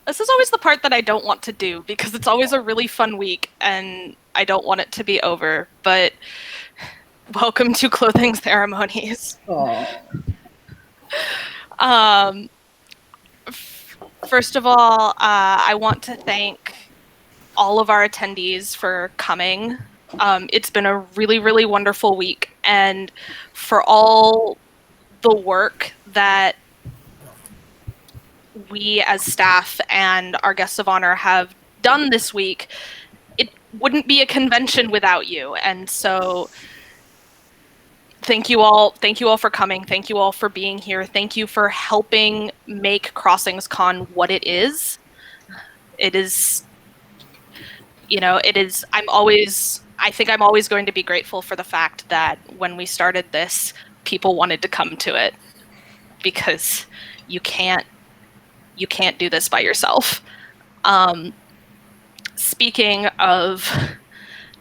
This is always the part that I don't want to do because it's always a really fun week and I don't want it to be over. But welcome to Clothing Ceremonies. Oh. First of all, I want to thank all of our attendees for coming. It's been a really, really wonderful week, and for all the work that we as staff and our guests of honor have done this week, it wouldn't be a convention without you. And so thank you all for coming. Thank you all for being here. Thank you for helping make CrossingsCon what it is. It is, I think I'm always going to be grateful for the fact that when we started this, people wanted to come to it, because you can't do this by yourself. Speaking of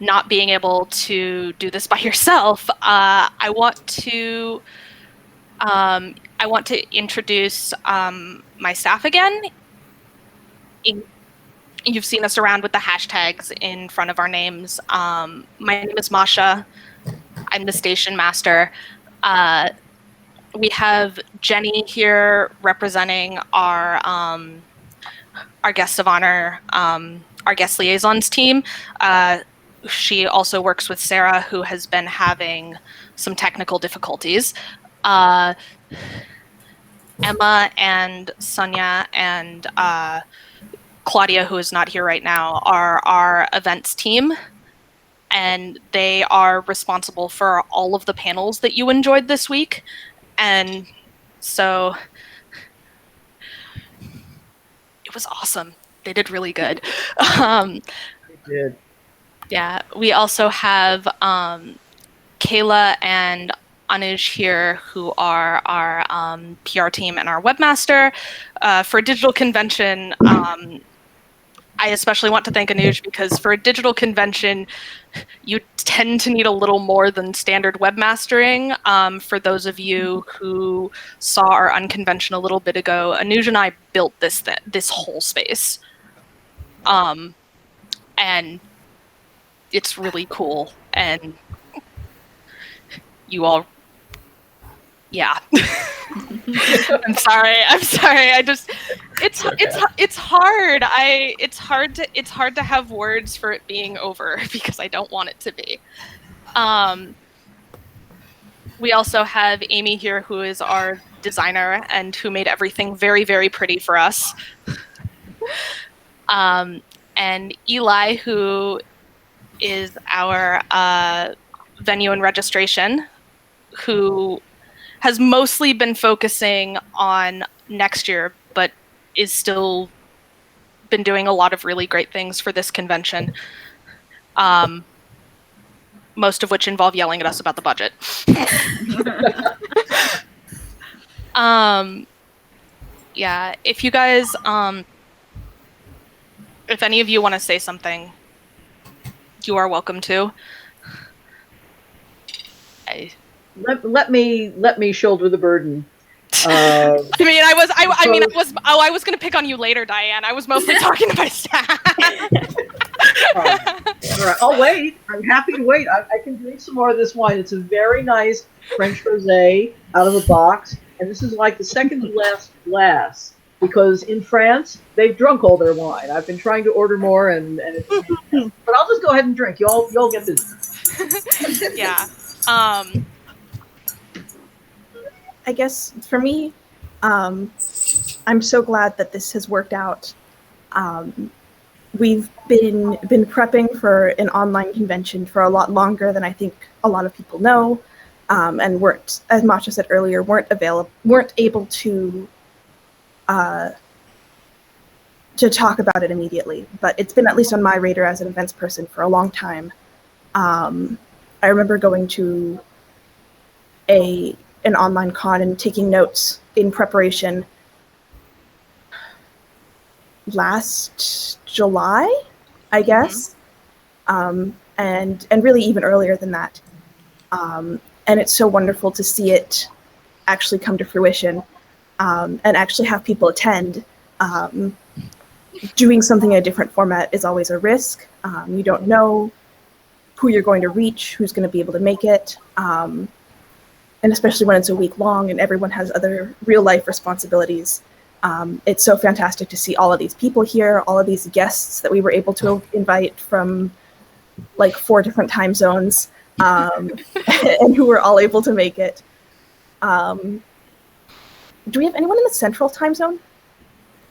not being able to do this by yourself, I want to introduce my staff again. You've seen us around with the hashtags in front of our names. My name is Masha. I'm the station master. We have Jenny here representing our guests of honor, our guest liaisons team. She also works with Sarah, who has been having some technical difficulties. Emma and Sonia and Claudia, who is not here right now, are our events team, and they are responsible for all of the panels that you enjoyed this week. And so it was awesome. They did really good. They did. Yeah, we also have Kayla and Anuj here, who are our PR team and our webmaster. For a digital convention, I especially want to thank Anuj, because for a digital convention, you tend to need a little more than standard webmastering. For those of you who saw our Unconvention a little bit ago, Anuj and I built this whole space. And it's really cool. And you all, yeah. I'm sorry. It's hard. It's hard to have words for it being over, because I don't want it to be. We also have Amy here, who is our designer and who made everything very, very pretty for us. And Eli, who is our venue and registration, who has mostly been focusing on next year, but is still been doing a lot of really great things for this convention. Most of which involve yelling at us about the budget. Yeah, if you guys, if any of you want to say something, you are welcome to. Let me shoulder the burden. I was going to pick on you later, Diane. I was mostly talking to my staff. All right. I'll wait. I'm happy to wait. I can drink some more of this wine. It's a very nice French rosé out of the box, and this is like the second to last glass, because in France they've drunk all their wine. I've been trying to order more, but I'll just go ahead and drink. You'll get this. Yeah. I guess for me, I'm so glad that this has worked out. We've been prepping for an online convention for a lot longer than I think a lot of people know, and weren't, as Masha said earlier, weren't able to talk about it immediately. But it's been at least on my radar as an events person for a long time. I remember going to an online con and taking notes in preparation last July, I guess, and really even earlier than that. And it's so wonderful to see it actually come to fruition, and actually have people attend. doing something in a different format is always a risk. You don't know who you're going to reach, who's going to be able to make it. And especially when it's a week long and everyone has other real life responsibilities. It's so fantastic to see all of these people here, all of these guests that we were able to invite from like 4 different time zones, and who were all able to make it. Do we have anyone in the central time zone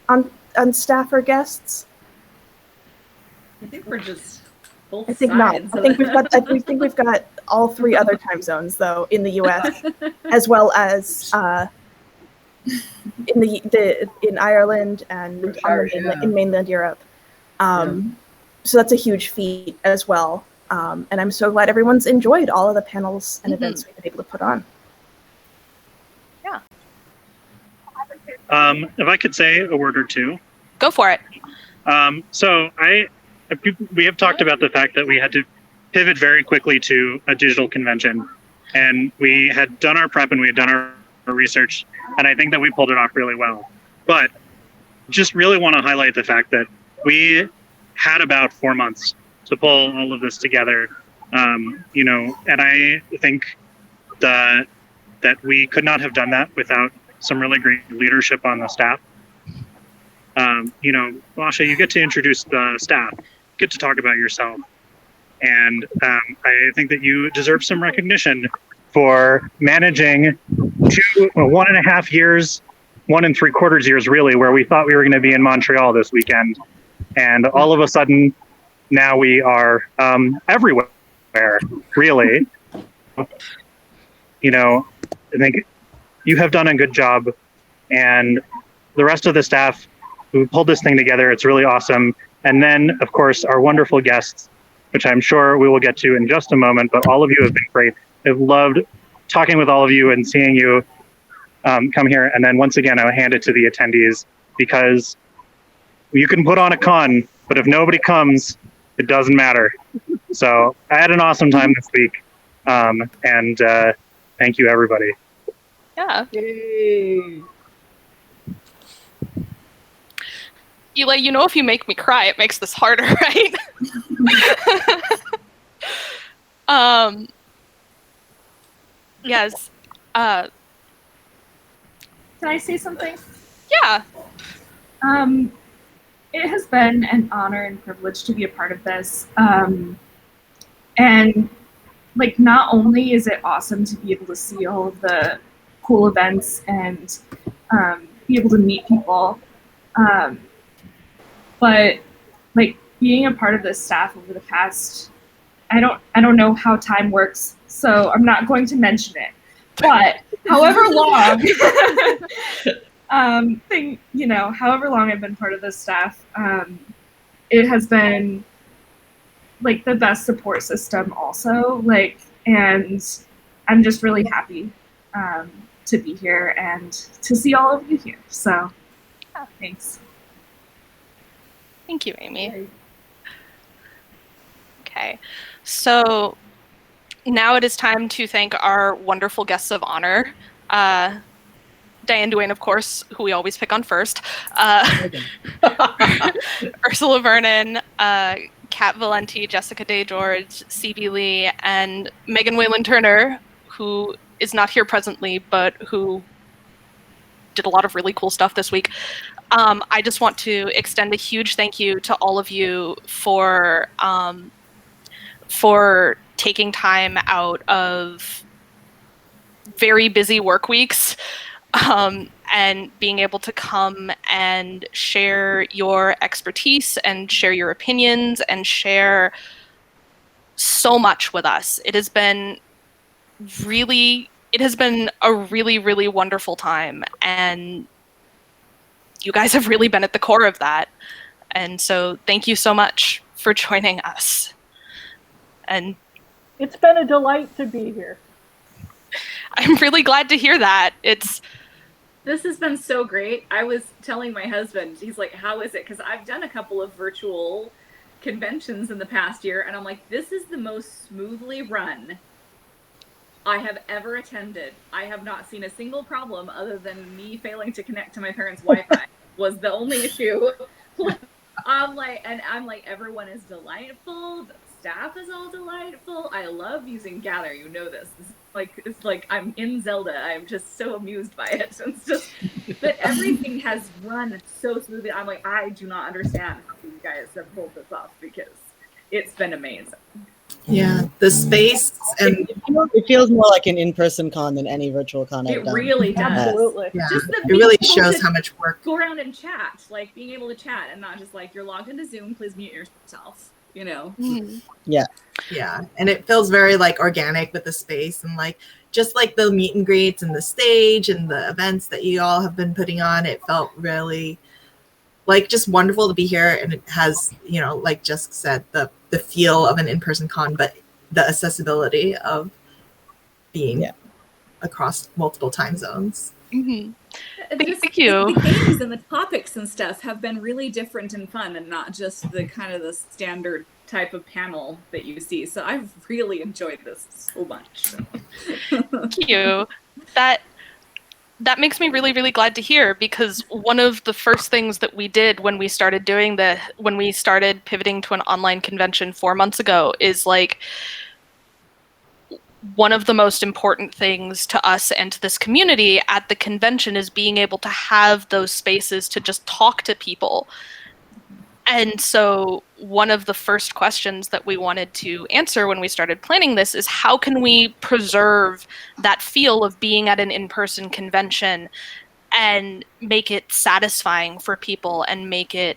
on staff or guests? I think we're just both I think sides. not. I think we've got all 3 other time zones though in the U.S. as well as in Ireland and in mainland Europe. So that's a huge feat as well. And I'm so glad everyone's enjoyed all of the panels and events we've been able to put on. Yeah. If I could say a word or two. Go for it. So we have talked about the fact that we had to pivot very quickly to a digital convention, and we had done our prep and we had done our research, and I think that we pulled it off really well. But just really want to highlight the fact that we had about 4 months to pull all of this together, and I think that we could not have done that without some really great leadership on the staff. Lasha, you get to introduce the staff, get to talk about yourself. And I think that you deserve some recognition for managing 1.5 years, 1 3/4 years really, where we thought we were going to be in Montreal this weekend. And all of a sudden, now we are everywhere, really. I think you have done a good job. And the rest of the staff who pulled this thing together, it's really awesome. And then, of course, our wonderful guests, which I'm sure we will get to in just a moment, but all of you have been great. I've loved talking with all of you and seeing you come here. And then once again, I'll hand it to the attendees, because you can put on a con, but if nobody comes, it doesn't matter. So I had an awesome time this week. And thank you, everybody. Yeah. Yay. Eli, if you make me cry, it makes this harder, right? Yes. Can I say something? Yeah. It has been an honor and privilege to be a part of this. And not only is it awesome to be able to see all of the cool events and be able to meet people, but being a part of this staff over the past, I don't know how time works, so I'm not going to mention it. But however long, however long I've been part of this staff, it has been the best support system also, and I'm just really happy to be here and to see all of you here. So thanks. Thank you, Amy. Okay, so now it is time to thank our wonderful guests of honor. Diane Duane, of course, who we always pick on first. Ursula Vernon, Kat Valenti, Jessica Day George, C.B. Lee, and Megan Whalen Turner, who is not here presently, but who did a lot of really cool stuff this week. I just want to extend a huge thank you to all of you for taking time out of very busy work weeks and being able to come and share your expertise and share your opinions and share so much with us. It has been a really, really wonderful time, and you guys have really been at the core of that. And so thank you so much for joining us. And it's been a delight to be here. I'm really glad to hear that. This has been so great. I was telling my husband, he's like, how is it? Because I've done a couple of virtual conventions in the past year, and I'm like, this is the most smoothly run I have ever attended. I have not seen a single problem other than me failing to connect to my parents' Wi-Fi was the only issue. I'm like, everyone is delightful. The staff is all delightful. I love using Gather. You know this. It's like I'm in Zelda. I'm just so amused by it. It's just that everything has run so smoothly. I'm like, I do not understand how you guys have pulled this off because it's been amazing. Yeah, the space and it feels more like an in-person con than any virtual con I've done. It really does. Absolutely. yeah, Just it really shows how much work. Go around and chat, like being able to chat and not just like you're logged into Zoom, please mute yourself. You know. Yeah. Yeah, and it feels very like organic with the space and like just like the meet and greets and the stage and the events that you all have been putting on. It felt really like just wonderful to be here, and it has, you know, like Jessica said, the feel of an in-person con, but the accessibility of being across multiple time zones. Mm-hmm. Thank you. The games and the topics and stuff have been really different and fun, and not just the kind of the standard type of panel that you see. So I've really enjoyed this so much. Thank you. That makes me really, really glad to hear, because one of the first things that we did when we started pivoting to an online convention 4 months ago is like, one of the most important things to us and to this community at the convention is being able to have those spaces to just talk to people. And so one of the first questions that we wanted to answer when we started planning this is, how can we preserve that feel of being at an in-person convention and make it satisfying for people and make it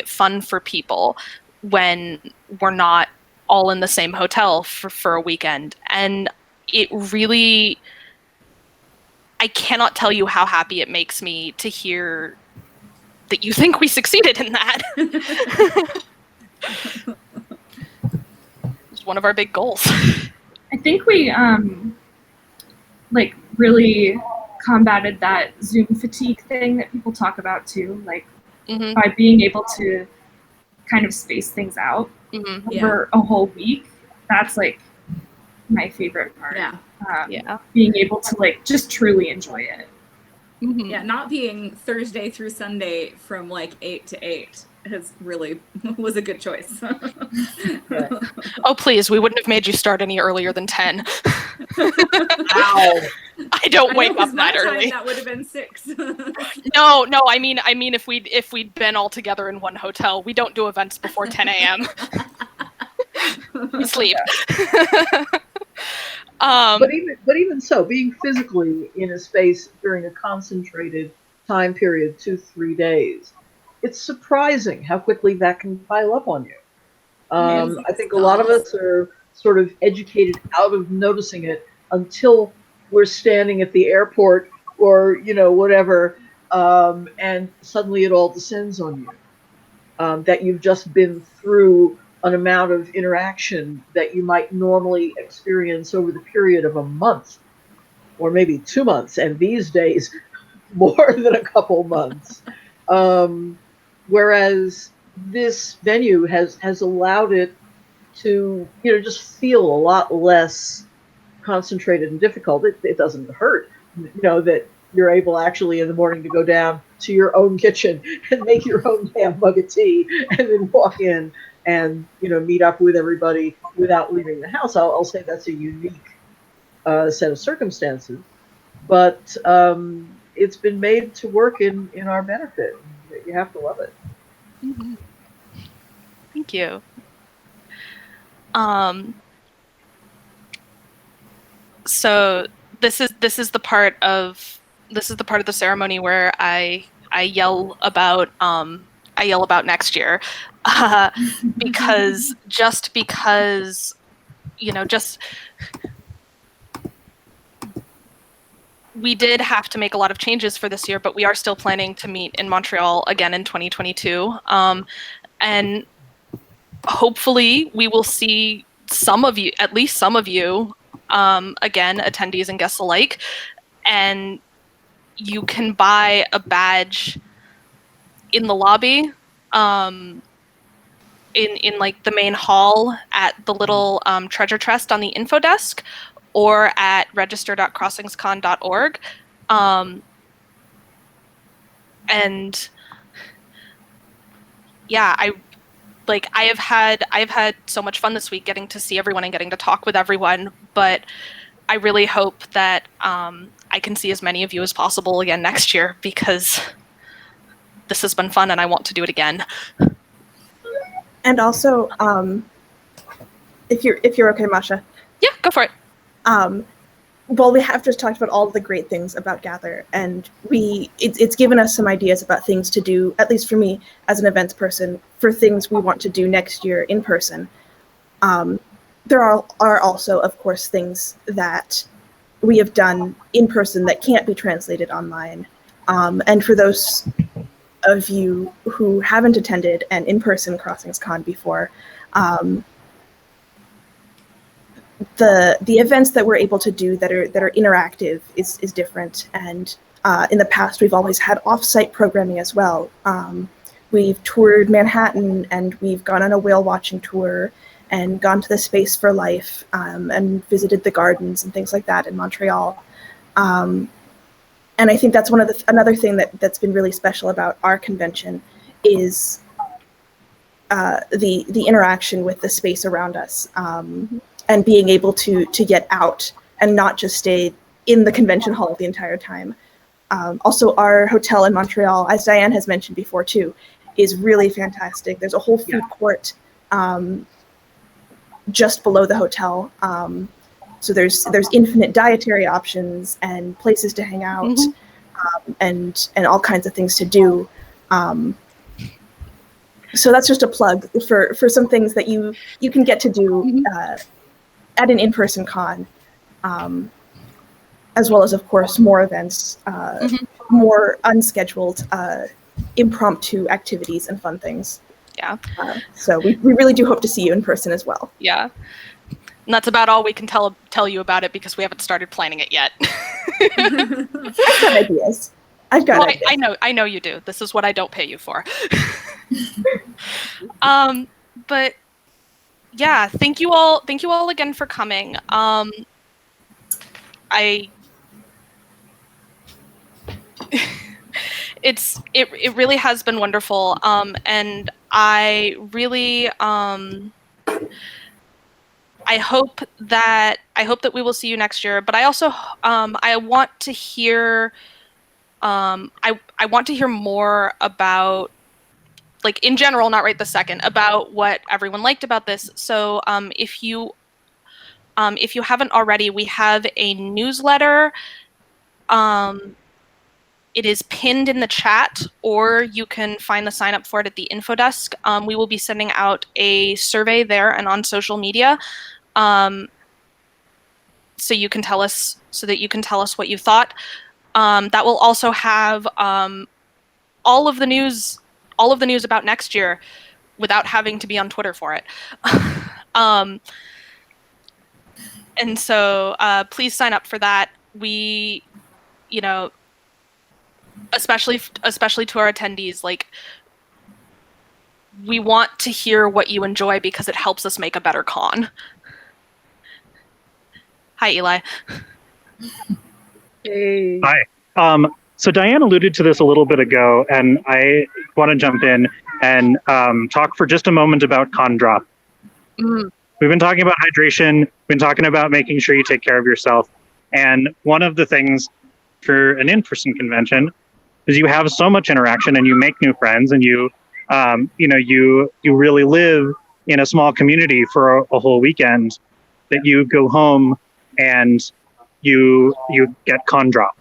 fun for people when we're not all in the same hotel for a weekend. And it really, I cannot tell you how happy it makes me to hear that you think we succeeded in that. It's one of our big goals. I think we like really combated that Zoom fatigue thing that people talk about too, like by being able to kind of space things out over a whole week. That's like my favorite part. Being able to like just truly enjoy it. Yeah, not being Thursday through Sunday from like 8 to 8 was a good choice. Oh, please, we wouldn't have made you start any earlier than 10. Ow. I don't wake up that early. That would have been 6. No, I mean if we'd been all together in one hotel, we don't do events before 10 a.m. We sleep. But even so, being physically in a space during a concentrated time period, 2-3 days, it's surprising how quickly that can pile up on you. I think a lot of us are sort of educated out of noticing it until we're standing at the airport or, you know, whatever, and suddenly it all descends on you. That you've just been through an amount of interaction that you might normally experience over the period of a month or maybe 2 months, and these days more than a couple months. Whereas this venue has allowed it to, you know, just feel a lot less concentrated and difficult. It doesn't hurt, you know, that you're able actually in the morning to go down to your own kitchen and make your own damn mug of tea and then walk in and, you know, meet up with everybody without leaving the house. I'll say that's a unique set of circumstances, but it's been made to work in our benefit. You have to love it. Mm-hmm. Thank you. So this is the part of the ceremony where I yell about next year, because you know, we did have to make a lot of changes for this year, but we are still planning to meet in Montreal again in 2022, and hopefully we will see some of you, at least some of you, again, attendees and guests alike, and you can buy a badge in the lobby, in like the main hall at the little treasure chest on the info desk, or at register.crossingscon.org. And yeah, I've had so much fun this week getting to see everyone and getting to talk with everyone, but I really hope that I can see as many of you as possible again next year, because this has been fun and I want to do it again. And also, if you're okay, Masha. Yeah, go for it. Well, we have just talked about all of the great things about Gather, and it's given us some ideas about things to do, at least for me as an events person, for things we want to do next year in person. There are also, of course, things that we have done in person that can't be translated online. And for those of you who haven't attended an in-person CrossingsCon before, the events that we're able to do that are interactive is different. And in the past, we've always had off-site programming as well. We've toured Manhattan, and we've gone on a whale watching tour, and gone to the Space for Life, and visited the gardens and things like that in Montreal. And I think that's another thing that's been really special about our convention is the interaction with the space around us, and being able to get out and not just stay in the convention hall the entire time. Also, our hotel in Montreal, as Diane has mentioned before too, is really fantastic. There's a whole food court just below the hotel. So there's infinite dietary options and places to hang out, and all kinds of things to do. So that's just a plug for some things that you can get to do at an in-person con, as well as, of course, more events, more unscheduled, impromptu activities and fun things. Yeah. So we really do hope to see you in person as well. Yeah. And that's about all we can tell you about it, because we haven't started planning it yet. I've got ideas. ideas. I know you do. This is what I don't pay you for. But yeah, thank you all again for coming. It really has been wonderful. And I really I hope that we will see you next year, but I also I want to hear I want to hear more about, like, in general, not right this second, about what everyone liked about this. So if you haven't already, we have a newsletter. It is pinned in the chat, or you can find the sign up for it at the info desk. We will be sending out a survey there and on social media, so you can tell us what you thought. That will also have all of the news about next year without having to be on Twitter for it. And so please sign up for that. We, especially to our attendees, like, we want to hear what you enjoy, because it helps us make a better con. Hi, Eli. Hey. Hi. So Diane alluded to this a little bit ago, and I want to jump in and talk for just a moment about con drop. We've been talking about hydration, been talking about making sure you take care of yourself. And one of the things for an in-person convention is you have so much interaction, and you make new friends, and you really live in a small community for a whole weekend, that you go home and you get con drop,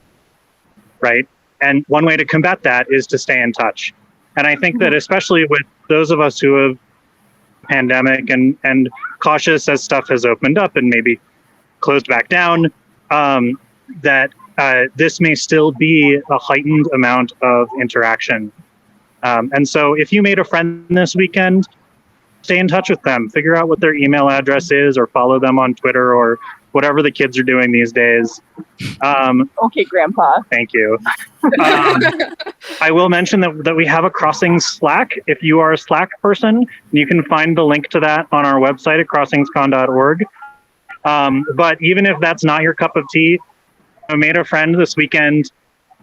right? And one way to combat that is to stay in touch. And I think that especially with those of us who have pandemic and cautious as stuff has opened up and maybe closed back down, that this may still be a heightened amount of interaction. And so if you made a friend this weekend, stay in touch with them, figure out what their email address is, or follow them on Twitter or whatever the kids are doing these days. Okay, Grandpa. Thank you. I will mention that we have a Crossings Slack. If you are a Slack person, you can find the link to that on our website at CrossingsCon.org. But even if that's not your cup of tea, I made a friend this weekend,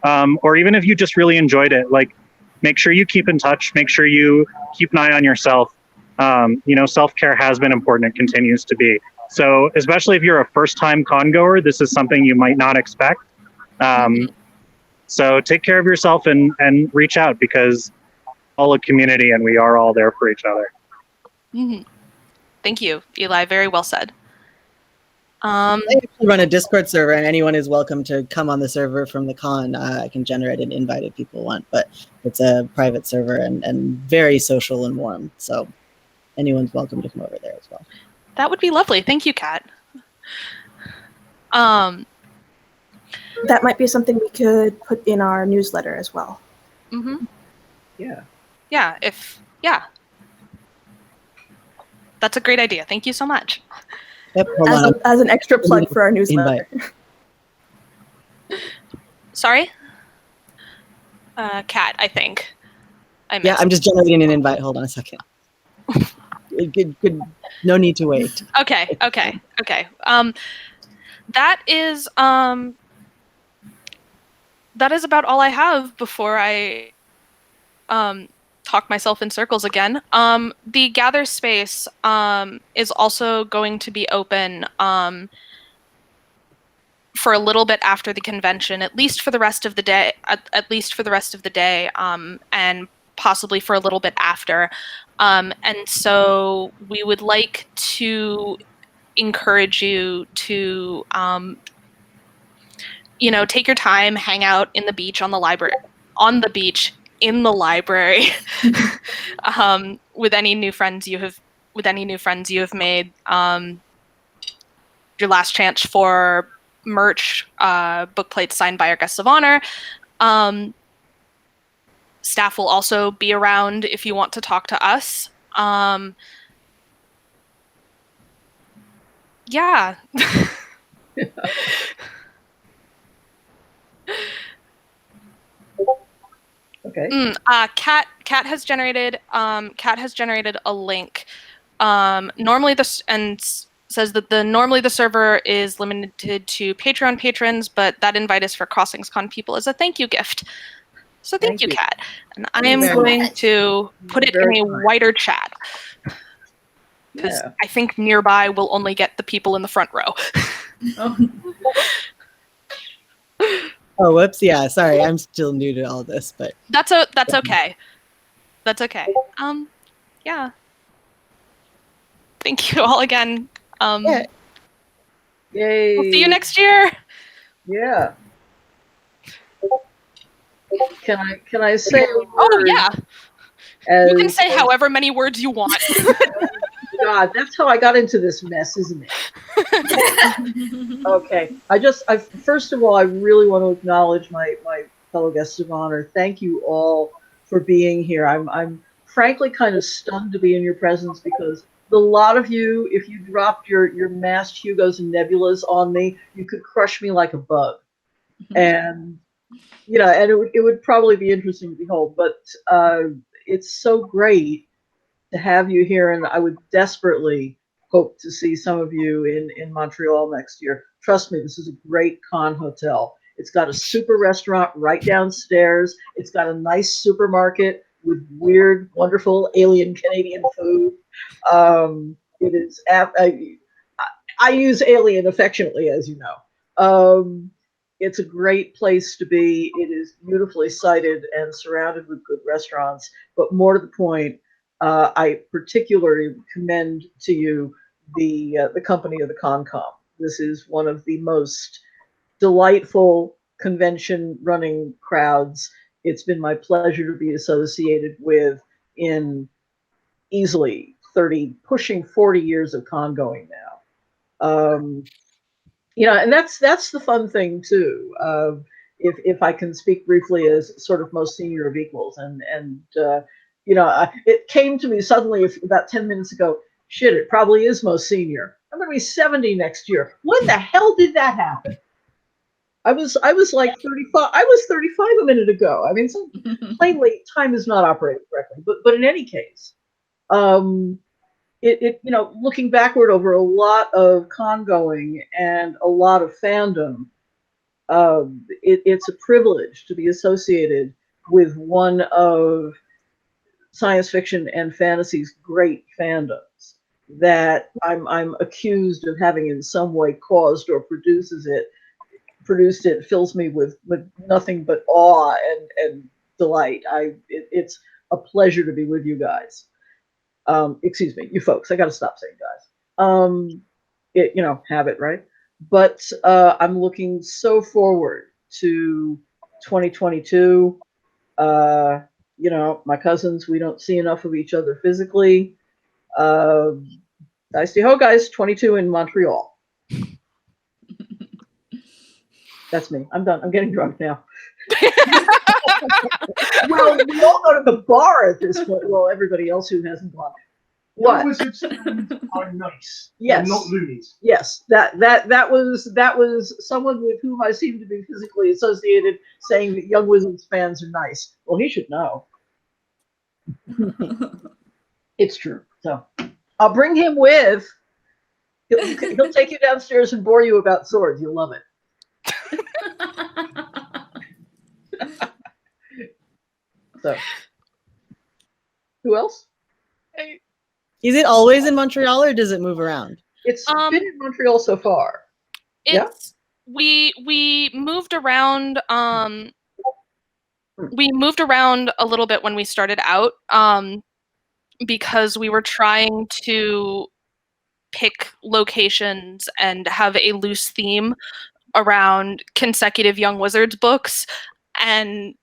or even if you just really enjoyed it, like, make sure you keep in touch. Make sure you keep an eye on yourself. Self-care has been important. It continues to be. So especially if you're a first-time con goer, this is something you might not expect. So take care of yourself and reach out, because all a community and we are all there for each other. Thank you, Eli. Very well said. I actually run a Discord server, and anyone is welcome to come on the server from the con. I can generate an invite if people want, but it's a private server and very social and warm. So anyone's welcome to come over there as well. That would be lovely. Thank you, Kat. That might be something we could put in our newsletter as well. Yeah. Yeah. That's a great idea. Thank you so much. Yep, As an extra plug for our newsletter. Sorry? Kat, I think. Yeah, I'm just generating an invite. Hold on a second. Good. No need to wait. Okay. That is about all I have before I talk myself in circles again. The gather space is also going to be open for a little bit after the convention, at least for the rest of the day, and possibly for a little bit after. And so we would like to encourage you to take your time, hang out in the beach, in the library with any new friends you have made. Your last chance for merch, book plates signed by our guests of honor. Staff will also be around if you want to talk to us. Yeah. Okay. Kat has generated a link. Normally says that normally the server is limited to Patreon patrons, but that invite is for CrossingsCon people as a thank you gift. So thank you, Kat. And I am going to put it in a wider chat, because I think nearby will only get the people in the front row. Oh, whoops. Yeah, sorry. I'm still new to all this, but that's okay. That's okay. Yeah. Thank you all again. Yay. We'll see you next year. Yeah. Can I say? Oh yeah. You can say however many words you want. God, that's how I got into this mess, isn't it? Okay. I first of all, I really want to acknowledge my fellow guests of honor. Thank you all for being here. I'm frankly kind of stunned to be in your presence, because a lot of you, if you dropped your masked Hugos and Nebulas on me, you could crush me like a bug. And and it would probably be interesting to behold. But it's so great to have you here, and I would desperately hope to see some of you in Montreal next year. Trust me, this is a great con hotel. It's got a super restaurant right downstairs. It's got a nice supermarket with weird, wonderful alien Canadian food. It is. I use alien affectionately, as you know. It's a great place to be. It is beautifully sited and surrounded with good restaurants. But more to the point, I particularly commend to you the company of the ConCom. This is one of the most delightful convention running crowds it's been my pleasure to be associated with in easily 30, pushing 40 years of con going now. And that's the fun thing too. If I can speak briefly as sort of most senior of equals, it came to me suddenly about 10 minutes ago. Shit, it probably is most senior. I'm going to be 70 next year. When the hell did that happen? I was like 35. I was 35 a minute ago. I mean, so plainly time is not operating correctly. But in any case, looking backward over a lot of con going and a lot of fandom, it's a privilege to be associated with one of science fiction and fantasy's great fandoms that I'm accused of having in some way caused or produced it fills me with nothing but awe and delight. It's a pleasure to be with you guys. Excuse me, you folks. I got to stop saying guys. Habit, right? But I'm looking so forward to 2022. My cousins, we don't see enough of each other physically. I see, guys, 22 in Montreal. That's me. I'm done. I'm getting drunk now. Well, we all go to the bar at this point. Well, everybody else who hasn't gone. What? Wizards are nice. Yes. They're not loonies. Yes. That was someone with whom I seem to be physically associated saying that Young Wizards fans are nice. Well, he should know. It's true. So I'll bring him with. He'll take you downstairs and bore you about swords. You'll love it. So, who else? Is it always in Montreal or does it move around? It's been in Montreal so far. We moved around. We moved around a little bit when we started out because we were trying to pick locations and have a loose theme around consecutive Young Wizards books, and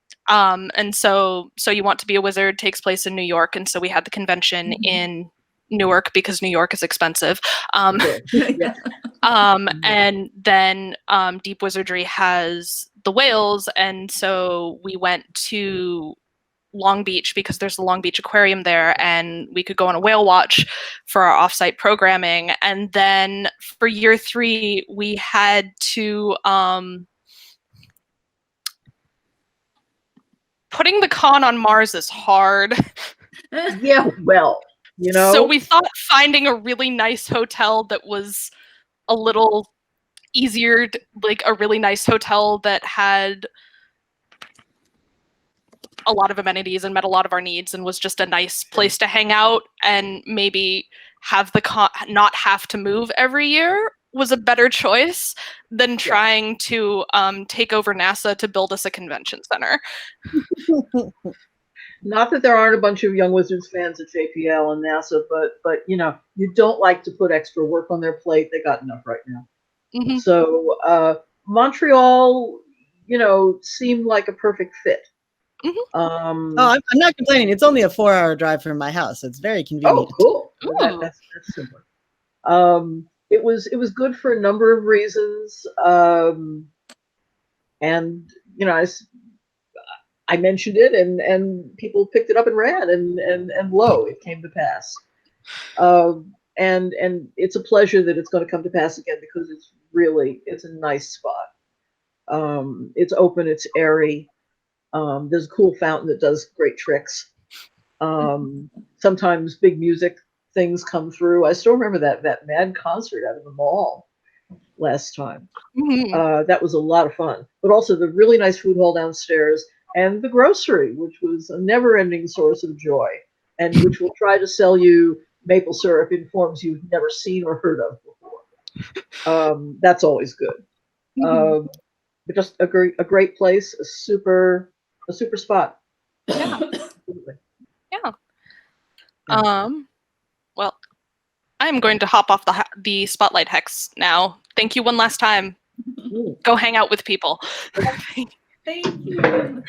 so You Want to Be a Wizard takes place in New York, and so we had the convention in Newark because New York is expensive. Yeah. And then Deep Wizardry has the whales, and so we went to Long Beach because there's the Long Beach Aquarium there, and we could go on a whale watch for our offsite programming. And then for year 3, we had to putting the con on Mars is hard. Yeah, well, So we thought finding a really nice hotel that was a little easier, like a really nice hotel that had a lot of amenities and met a lot of our needs and was just a nice place to hang out and maybe have the not have to move every year was a better choice than trying to take over NASA to build us a convention center. Not that there aren't a bunch of Young Wizards fans at JPL and NASA, but you don't like to put extra work on their plate. They got enough right now. Mm-hmm. So Montreal, seemed like a perfect fit. Mm-hmm. I'm not complaining. It's only a 4-hour drive from my house. So it's very convenient. Oh, cool. That's similar. It was good for a number of reasons. And I mentioned it, and people picked it up and ran, and lo, it came to pass. And it's a pleasure that it's going to come to pass again because it's a nice spot. It's open, it's airy. There's a cool fountain that does great tricks. Sometimes big music things come through. I still remember that mad concert out of the mall last time. Mm-hmm. That was a lot of fun. But also the really nice food hall downstairs and the grocery, which was a never-ending source of joy, and which will try to sell you maple syrup in forms you've never seen or heard of before. That's always good. Mm-hmm. But just a great place, a super spot. Yeah. Yeah. Well, I'm going to hop off the spotlight hex now. Thank you one last time. Go hang out with people. Thank you.